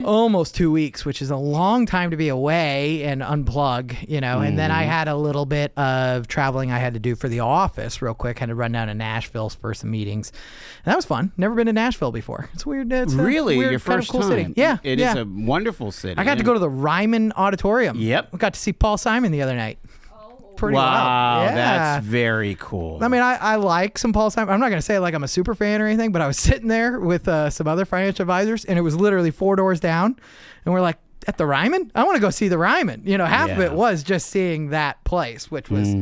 almost 2 weeks, which is a long time to be away and unplug, and then I had a little bit of traveling I had to do for the office real quick. Had to run down to Nashville for some meetings. And that was fun. Never been to Nashville before. It's weird. It's really? Weird, Your first cool time? City. Yeah. It is a wonderful city. I got to go to the Ryman Auditorium. Yep. I got to see Paul Simon the other night. Pretty wow, wild. Yeah. That's very cool. I mean, I like some Paul Simon. I'm not going to say like I'm a super fan or anything, but I was sitting there with some other financial advisors, and it was literally 4 doors down, and we're like, at the Ryman? I want to go see the Ryman. Half of it was just seeing that place, which was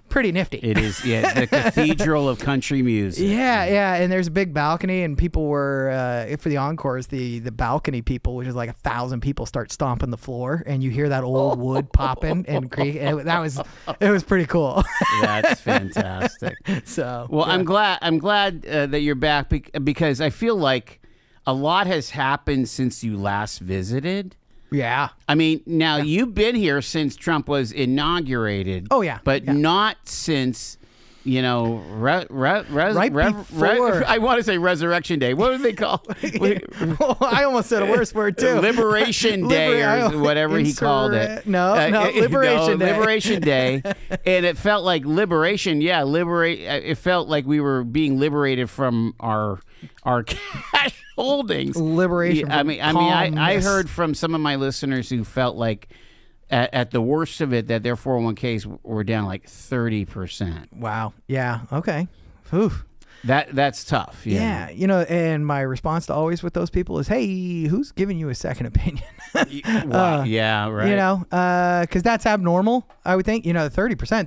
pretty nifty. It is, the cathedral of country music. Yeah, and there's a big balcony, and people were, for the encores, the balcony people, which is like 1,000 people, start stomping the floor, and you hear that old wood popping and creak. It was pretty cool. That's fantastic. So, well, yeah. I'm glad that you're back because I feel like a lot has happened since you last visited. Yeah. I mean, now you've been here since Trump was inaugurated. Oh, yeah. But not since, right before. I want to say Resurrection Day. What do they call well, I almost said a worse word, too. Liberation Day or whatever he called it. No, Liberation Day. Liberation Day. And it felt like liberation. Yeah, it felt like we were being liberated from our cash holdings. Liberation. Yeah, I heard from some of my listeners who felt like at the worst of it that their 401ks were down like 30%. Wow. Yeah. Okay. Oof. That's tough. Yeah. And my response to always with those people is, hey, who's giving you a second opinion? Yeah, right. Because that's abnormal, I would think. 30%,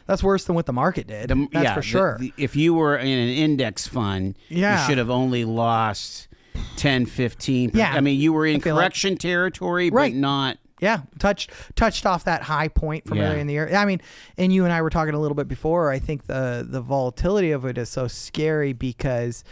that's worse than what the market did. That's for sure. If you were in an index fund, you should have only lost 10, 15%. Yeah. I mean, you were in correction territory, but not... Yeah, touched off that high point from earlier in the year. I mean, and you and I were talking a little bit before. I think the volatility of it is so scary because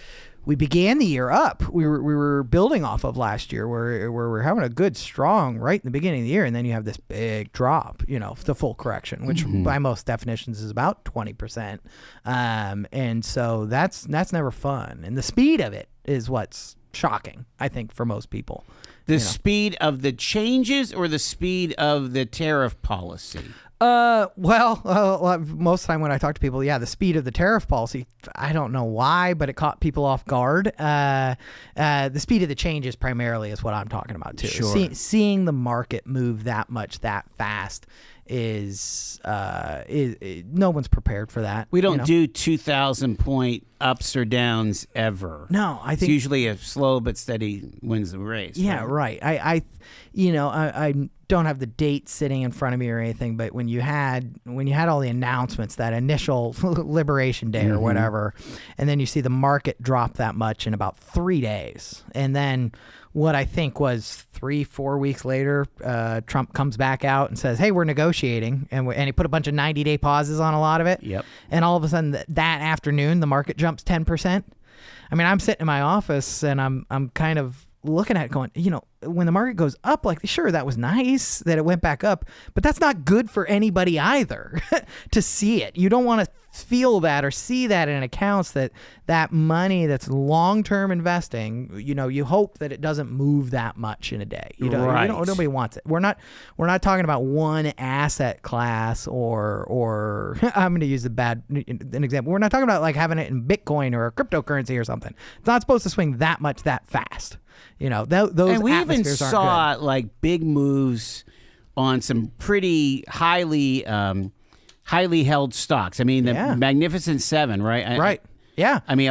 we began the year up. We were building off of last year where we're having a good strong right in the beginning of the year, and then you have this big drop. The full correction, which by most definitions is about 20%. And so that's never fun. And the speed of it is what's shocking, I think, for most people. The speed of the changes or the speed of the tariff policy? Well, most of the time when I talk to people, the speed of the tariff policy, I don't know why, but it caught people off guard. The speed of the changes primarily is what I'm talking about, too. Sure. Seeing the market move that much, that fast is no one's prepared for that. We don't do 2,000 point ups or downs ever. No, I think it's usually a slow but steady wins the race. Yeah, right. I don't have the date sitting in front of me or anything, but when you had all the announcements, that initial Liberation Day or whatever, and then you see the market drop that much in about 3 days, and then what I think was 3-4 weeks later, Trump comes back out and says, hey, we're negotiating. And he put a bunch of 90-day pauses on a lot of it. Yep. And all of a sudden that afternoon, the market jumps 10%. I mean, I'm sitting in my office and I'm kind of looking at it going, when the market goes up, like, sure, that was nice that it went back up, but that's not good for anybody either to see it. You don't want to feel that or see that in accounts that money that's long-term investing, you hope that it doesn't move that much in a day. Right. Nobody wants it. We're not talking about one asset class or I'm going to use an example. We're not talking about like having it in Bitcoin or a cryptocurrency or something. It's not supposed to swing that much that fast. Those and we even saw good. Like big moves on some pretty highly held stocks. I mean, the Magnificent Seven, right? Right. Yeah. I mean,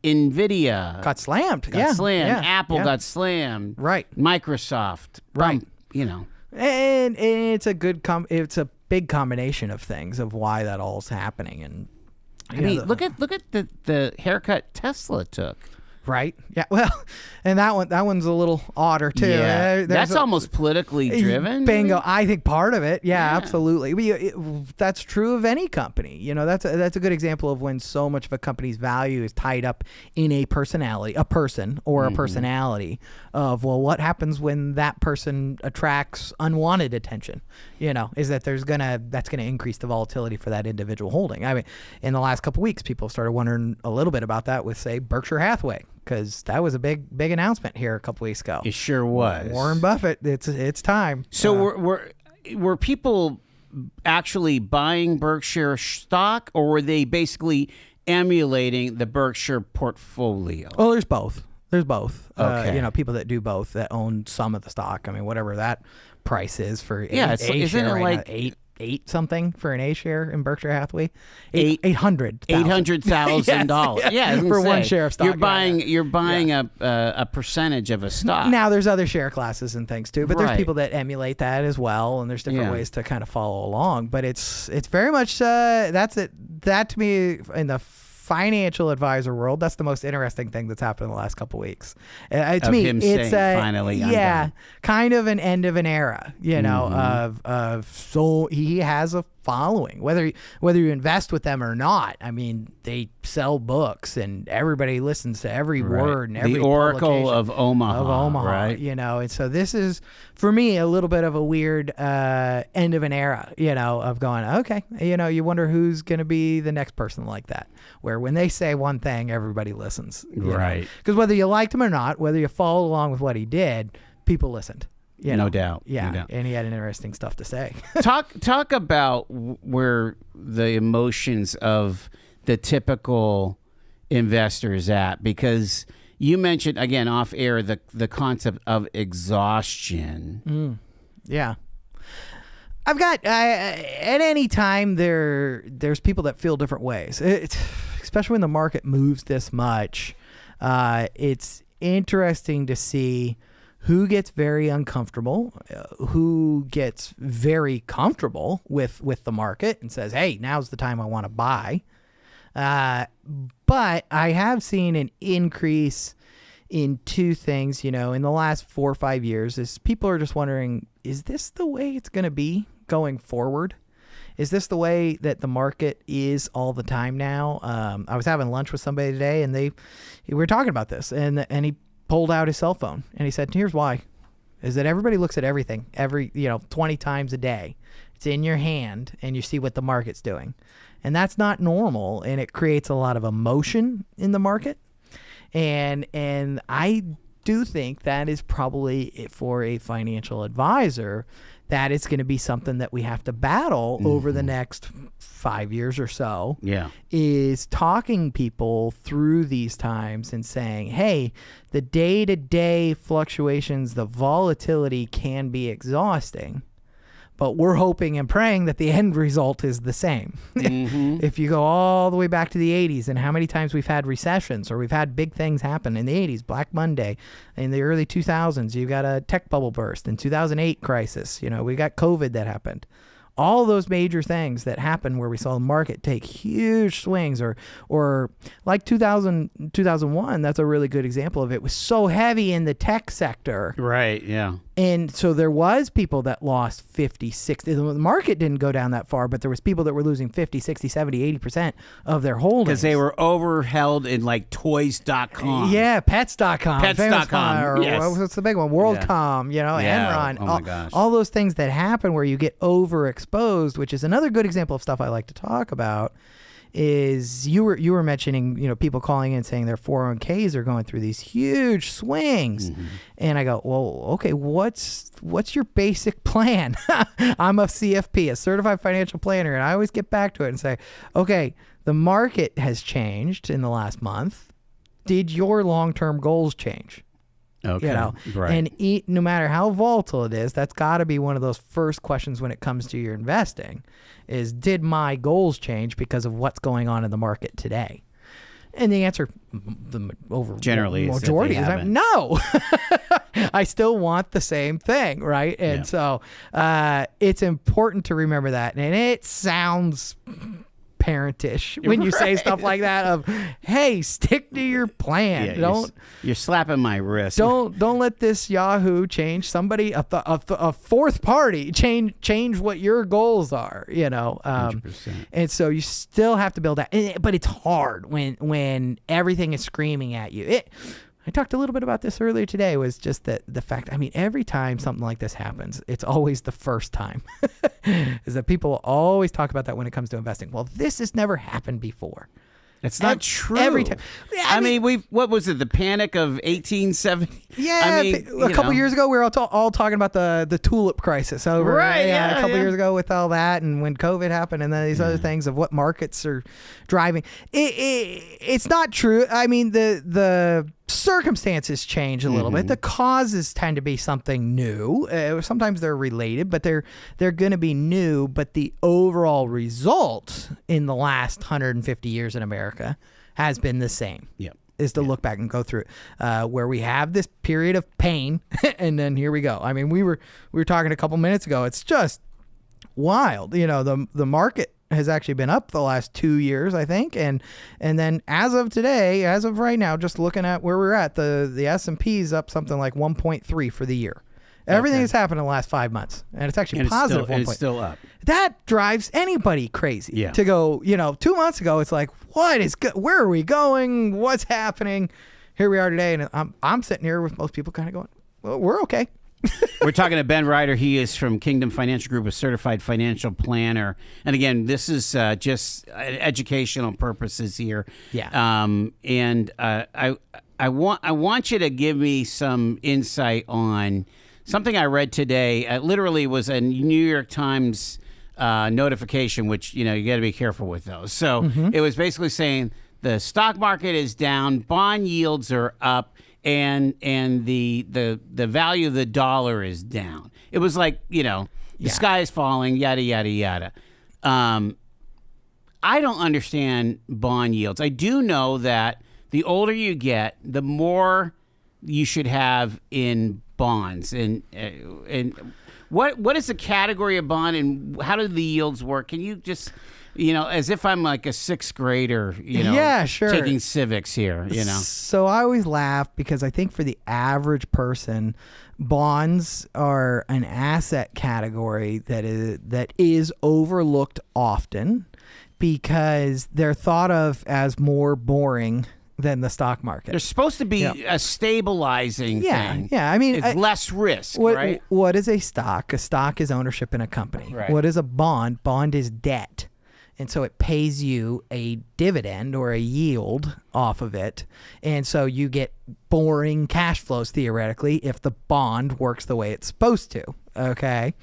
NVIDIA got slammed. Slammed. Apple got slammed. Right. Microsoft. Right. And it's a good it's a big combination of things of why that all's happening. And I mean, look at the haircut Tesla took. Right. Yeah. Well, and that one's a little odder too. Yeah. That's almost politically driven. Bingo. Maybe? I think part of it. Yeah. Absolutely. That's true of any company. That's a good example of when so much of a company's value is tied up in a personality, a person or a personality of, well, what happens when that person attracts unwanted attention? Is that that's gonna increase the volatility for that individual holding. I mean, in the last couple of weeks, people started wondering a little bit about that with, say, Berkshire Hathaway. because that was a big announcement here a couple weeks ago. It sure was. Warren Buffett. It's time. So were people actually buying Berkshire stock, or were they basically emulating the Berkshire portfolio? Well, there's both. Okay. People that do both, that own some of the stock. I mean, whatever that price is for isn't it like eight something for an A share in Berkshire Hathaway? $800,000. Yeah, for one share of stock. You're buying a percentage of a stock. Now there's other share classes and things too, but there's Right. people that emulate that as well, and there's different ways to kind of follow along. But it's very much that's it. That to me in the financial advisor world, that's the most interesting thing that's happened in the last couple of weeks. To me, it's finally, I'm done. kind of an end of an era, of so he has a following, whether you invest with them or not. I mean, they sell books and everybody listens to every word and every the Oracle of Omaha, right? And so this is for me a little bit of a weird end of an era, of going, okay, you wonder who's going to be the next person like that, where when they say one thing, everybody listens, right? Because whether you liked him or not, whether you followed along with what he did, people listened. No doubt. Yeah, no doubt. And he had an interesting stuff to say. Talk about where the emotions of the typical investor is at, because you mentioned again off air the concept of exhaustion. Yeah. I've got at any time there's people that feel different ways. Especially when the market moves this much. It's interesting to see who gets very uncomfortable, who gets very comfortable with the market and says, hey, now's the time I want to buy. But I have seen an increase in two things, in the last 4 or 5 years, is people are just wondering, is this the way it's going to be going forward? Is this the way that the market is all the time now? I was having lunch with somebody today, and we were talking about this, and he pulled out his cell phone and he said, here's why, is that everybody looks at everything 20 times a day. It's in your hand and you see what the market's doing, and that's not normal, and it creates a lot of emotion in the market, and I do think that is probably for a financial advisor that it's going to be something that we have to battle over the next 5 years or so. Yeah. Is talking people through these times and saying, hey, the day-to-day fluctuations, the volatility can be exhausting, but we're hoping and praying that the end result is the same. If you go all the way back to the 80s and how many times we've had recessions or we've had big things happen in the 80s, Black Monday, in the early 2000s, you got a tech bubble burst, in 2008 crisis, we got COVID that happened. All those major things that happened where we saw the market take huge swings, or like 2001, that's a really good example of it. It was so heavy in the tech sector. Right, yeah. And so there was people that lost 50, 60. The market didn't go down that far, but there was people that were losing 50, 60, 70, 80% of their holdings. Because they were overheld in like toys.com. Yeah, pets.com. Pets.com, yes. What's the big one? WorldCom, Enron. Oh my gosh. All those things that happen where you get overexposed, which is another good example of stuff I like to talk about. Is you were mentioning, people calling in saying their 401ks are going through these huge swings. And I go, well, okay, what's your basic plan? I'm a CFP, a certified financial planner, and I always get back to it and say, okay, the market has changed in the last month. Did your long-term goals change? Okay. Right. And no matter how volatile it is, that's got to be one of those first questions when it comes to your investing is, did my goals change because of what's going on in the market today? And the answer, generally, majority is no. I still want the same thing, right? And so it's important to remember that. And it sounds parentish when you say stuff like that of, hey, stick to your plan. You're slapping my wrist. Don't let this Yahoo change somebody, a fourth party change what your goals are, 100%. And so you still have to build that, but it's hard when everything is screaming at you. I talked a little bit about this earlier today, was just the fact, every time something like this happens, it's always the first time. Is that people always talk about that when it comes to investing. Well, this has never happened before. It's not true. Every time. I mean, what was it? The panic of 1870? Yeah, I mean, a couple years ago, we were all talking about the tulip crisis over right. Yeah, a couple years ago with all that, and when COVID happened, and then these other things of what markets are driving. It's not true. I mean, the circumstances change a little bit. The causes tend to be something new. Sometimes they're related, but they're going to be new. But the overall result in the last 150 years in America has been the same. Yep. Is to look back and go through it, where we have this period of pain, and then here we go. I mean, we were talking a couple minutes ago. It's just wild. You know, the market has actually been up the last 2 years, I think, and then as of today, as of right now, just looking at where we're at, the S&P is up something like 1.3 for the year. Everything has happened in the last 5 months, and it's actually positive. And it's still up. That drives anybody crazy. Yeah. To go, 2 months ago, it's like, where are we going? What's happening? Here we are today, and I'm sitting here with most people kind of going, well, we're okay. We're talking to Ben Reiter. He is from Kingdom Financial Group, a certified financial planner. And again, this is just educational purposes here. Yeah. And I want you to give me some insight on something I read today. Literally was a New York Times notification, which you got to be careful with those. So it was basically saying the stock market is down, bond yields are up, and the value of the dollar is down. It was like the sky is falling, yada yada yada. I don't understand bond yields. I do know that the older you get, the more you should have in bonds. And what is the category of bond, and how do the yields work? Can you just as if I'm like a sixth grader, yeah, sure, taking civics here, So I always laugh because I think for the average person, bonds are an asset category that is overlooked often because they're thought of as more boring than the stock market. They're supposed to be a stabilizing thing. Yeah. I mean, it's less risk, right? What is a stock? A stock is ownership in a company. Right. What is a bond? Bond is debt. And so it pays you a dividend or a yield off of it. And so you get boring cash flows, theoretically, if the bond works the way it's supposed to. Okay.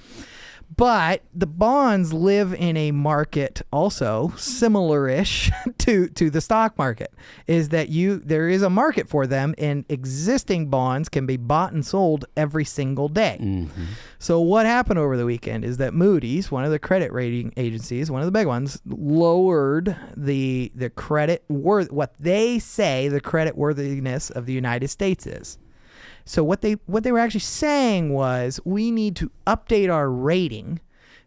But the bonds live in a market also similar-ish to the stock market, is that there is a market for them, and existing bonds can be bought and sold every single day. Mm-hmm. So what happened over the weekend is that Moody's, one of the credit rating agencies, one of the big ones, lowered the credit what they say the credit worthiness of the United States is. So what they were actually saying was, we need to update our rating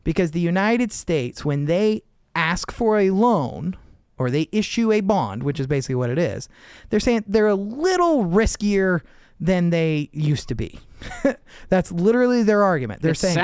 because the United States, when they ask for a loan or they issue a bond, which is basically what it is, they're saying they're a little riskier than they used to be. That's literally their argument. They're saying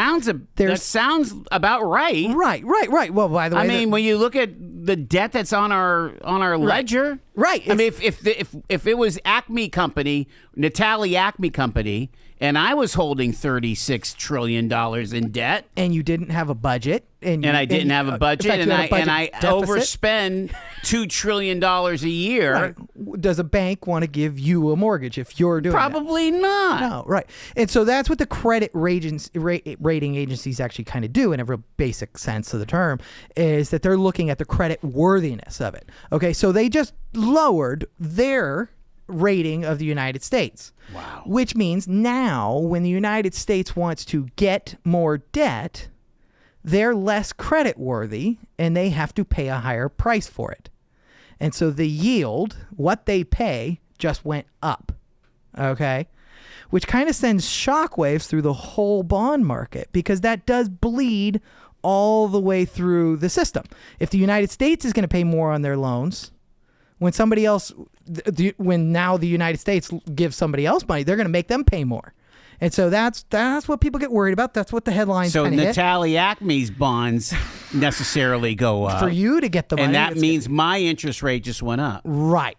that sounds about right. Right. Well, by the way, I mean, when you look at the debt that's on our ledger, right. I mean, if it was Acme Company, Natalie Acme Company, and I was holding $36 trillion in debt, and you didn't have a budget, and I didn't have a budget, and I overspend $2 trillion a year. Right. Does a bank want to give you a mortgage if you're doing Probably not. No, right. And so that's what the credit rating agencies actually kind of do in a real basic sense of the term, is that they're looking at the credit worthiness of it. Okay, so they just lowered their rating of the United States. Wow. Which means now when the United States wants to get more debt, they're less credit worthy and they have to pay a higher price for it. And so the yield, what they pay, just went up. Okay? Which kind of sends shockwaves through the whole bond market, because that does bleed all the way through the system. If the United States is going to pay more on their loans, when somebody else, when now the United States gives somebody else money, they're going to make them pay more. And so that's what people get worried about. That's what the headlines So kind of Natalie Acme's bonds necessarily go up. For you to get the money. And that means my interest rate just went up. Right.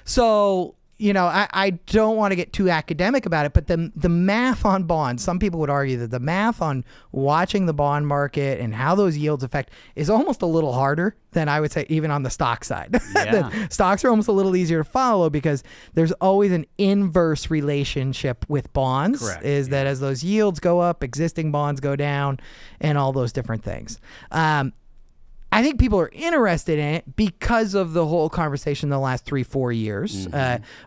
So, I don't want to get too academic about it, but the math on bonds, some people would argue that the math on watching the bond market and how those yields affect is almost a little harder than I would say even on the stock side. Yeah. The stocks are almost a little easier to follow because there's always an inverse relationship with bonds. Correct. That as those yields go up, existing bonds go down, and all those different things. I think people are interested in it because of the whole conversation the last 3-4 years.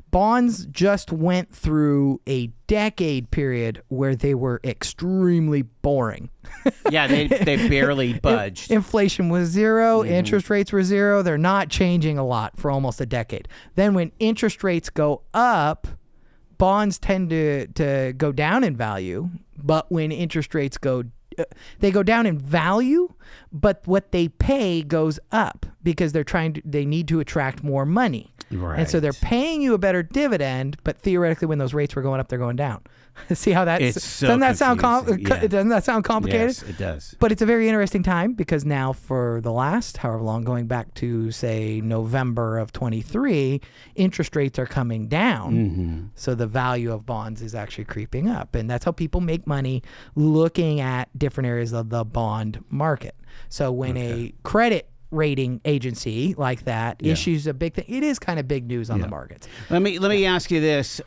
Bonds just went through a decade period where they were extremely boring. Yeah, they barely budged. Inflation was zero. Interest rates were zero. They're not changing a lot for almost a decade. Then when interest rates go up, bonds tend to go down in value. But when interest rates they go down in value, but what they pay goes up because they need to attract more money. Right. And so they're paying you a better dividend, but theoretically when those rates were going up, they're going down. See how that's doesn't that sound doesn't that sound complicated? Yes, it does. But it's a very interesting time because now for the last however long, going back to say November of 23, interest rates are coming down. So the value of bonds is actually creeping up. And that's how people make money, looking at different areas of the bond market. So when a credit rating agency like that issues a big thing, it is kind of big news on the markets. Let me ask you this.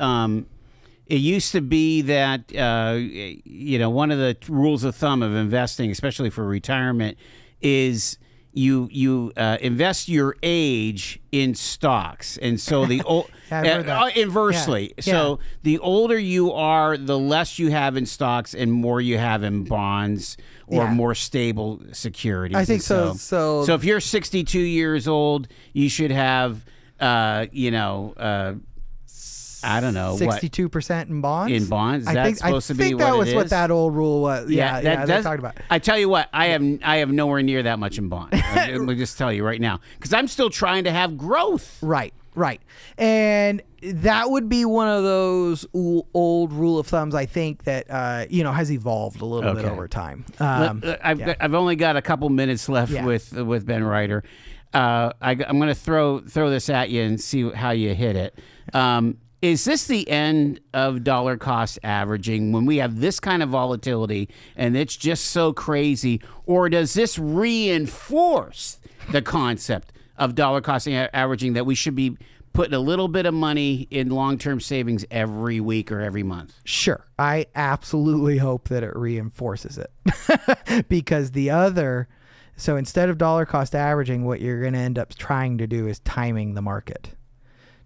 It used to be that, one of the rules of thumb of investing, especially for retirement, is you invest your age in stocks. And so the inversely. Yeah. So the older you are, the less you have in stocks and more you have in bonds or more stable securities. I think so. So if you're 62 years old, you should have, I don't know, 62% in bonds. In bonds, that's supposed to be what it is. I think that was what that old rule was. Yeah, they talked about. I tell you what, I have nowhere near that much in bonds. Let me just tell you right now, because I'm still trying to have growth. Right, and that would be one of those old rule of thumbs. I think that has evolved a little bit over time. I've only got a couple minutes left with Ben Reiter. I'm going to throw this at you and see how you hit it. Is this the end of dollar cost averaging when we have this kind of volatility and it's just so crazy? Or does this reinforce the concept of dollar cost averaging that we should be putting a little bit of money in long-term savings every week or every month? Sure. I absolutely hope that it reinforces it because so instead of dollar cost averaging, what you're going to end up trying to do is timing the market.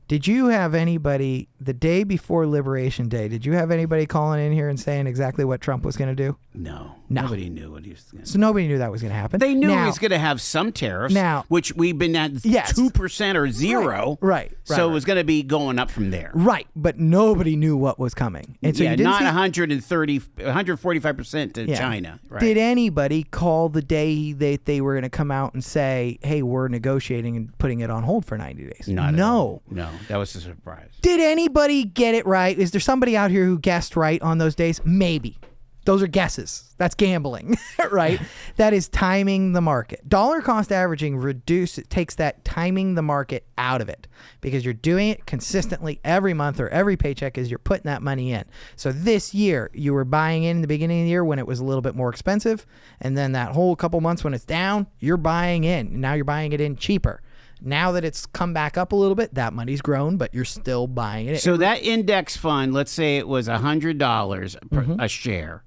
Did you have anybody the day before Liberation Day? Did you have anybody calling in here and saying exactly what Trump was going to do? No. Nobody knew what he was going to do. So nobody knew that was going to happen. They knew he was going to have some tariffs, which we've been at 2% or zero. Right. So it was going to be going up from there. Right. But nobody knew what was coming. And so not 145% to China. Right. Did anybody call the day that they were going to come out and say, hey, we're negotiating and putting it on hold for 90 days? No. That was a surprise. Did anybody get it right? Is there somebody out here who guessed right on those days? Maybe. Those are guesses. That's gambling, right? That is timing the market. Dollar cost averaging takes that timing the market out of it because you're doing it consistently every month or every paycheck as you're putting that money in. So this year, you were buying in the beginning of the year when it was a little bit more expensive. And then that whole couple months when it's down, you're buying in. Now you're buying it in cheaper. Now that it's come back up a little bit, that money's grown, but you're still buying it. So that index fund, let's say it was $100 a share,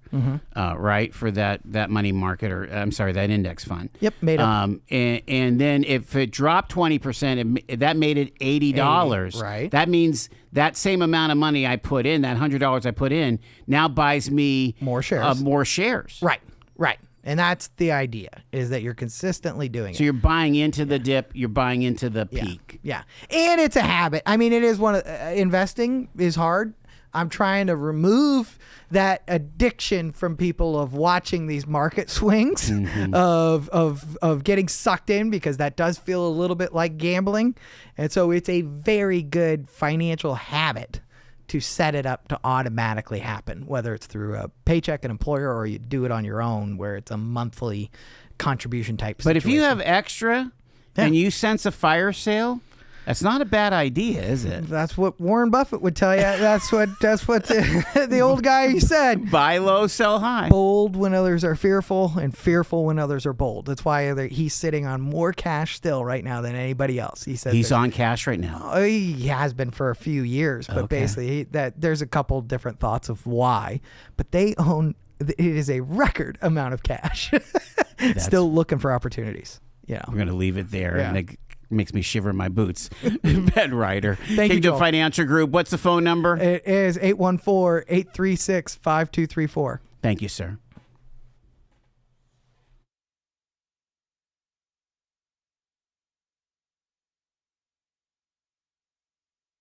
right, for that money market, or I'm sorry, that index fund. Yep, made up. And then if it dropped 20%, that made it $80. Right. That means that same amount of money I put in, that $100 I put in, now buys me more shares. Right. And that's the idea, is that you're consistently doing it. So you're buying into the dip, you're buying into the peak. Yeah. And it's a habit. I mean, it is investing is hard. I'm trying to remove that addiction from people of watching these market swings, of getting sucked in, because that does feel a little bit like gambling. And so it's a very good financial habit to set it up to automatically happen, whether it's through a paycheck, an employer, or you do it on your own where it's a monthly contribution type situation. But if you have extra and you sense a fire sale, That's not a bad idea, is it? That's what Warren Buffett would tell you. That's what the old guy said. Buy low, sell high. Bold when others are fearful, and fearful when others are bold. That's why he's sitting on more cash still right now than anybody else. He says he's on cash right now. He has been for a few years, but basically there's a couple different thoughts of why. But they own. It is a record amount of cash. Still looking for opportunities. Yeah, we're gonna leave it there. Yeah. And it makes me shiver in my boots. Ben Reiter. Thank you, Joel. Financial Group. What's the phone number? It is 814-836-5234. Thank you, sir.